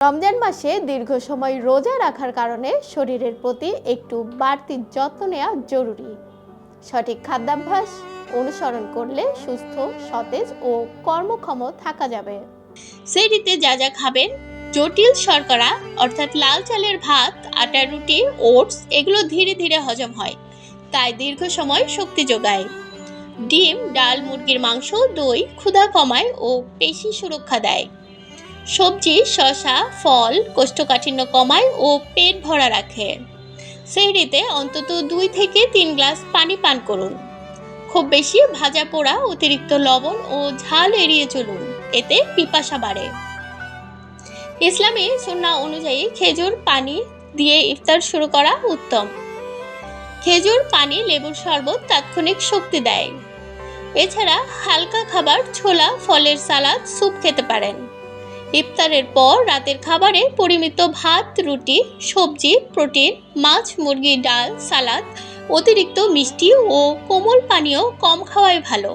রমজান মাসে দীর্ঘ সময় রোজা রাখার কারণে শরীরের প্রতি একটু বাড়তি যত্ন নেওয়া জরুরি। সঠিক খাদ্যাভ্যাস অনুসরণ করলে সুস্থ, সতেজ ও কর্মক্ষম থাকা যাবে। সেহরিতে যা যা খাবেন: জটিল শর্করা অর্থাৎ লাল চালের ভাত, আটার রুটি, ওটস এগুলো ধীরে ধীরে হজম হয়, তাই দীর্ঘ সময় শক্তি যোগায়। ডিম, ডাল, মুরগির মাংস, দই ক্ষুধা কমায় ও পেশি সুরক্ষা দেয়। সবজি, শসা, ফল কোষ্ঠকাঠিন্য কমায় ও পেট ভরা রাখে। সেহরিতে অন্তত 2 থেকে 3 গ্লাস পানি পান করুন। খুব বেশি ভাজা পোড়া, অতিরিক্ত লবণ ও ঝাল এড়িয়ে চলুন, এতে পিপাসা বাড়ে। ইসলামী সুন্নাহ অনুযায়ী খেজুর পানি দিয়ে ইফতার শুরু করা উত্তম। খেজুর পানি, লেবুর শরবত তাৎক্ষণিক শক্তি দেয়। এছাড়া হালকা খাবার, ছোলা, ফলের সালাদ, স্যুপ খেতে পারেন। ইফতারের পর রাতের খাবারে পরিমিত ভাত, রুটি, সবজি, প্রোটিন, মাছ, মুরগি, ডাল, সালাদ, অতিরিক্ত মিষ্টি ও কোমল পানীয় কম খাওয়াই ভালো।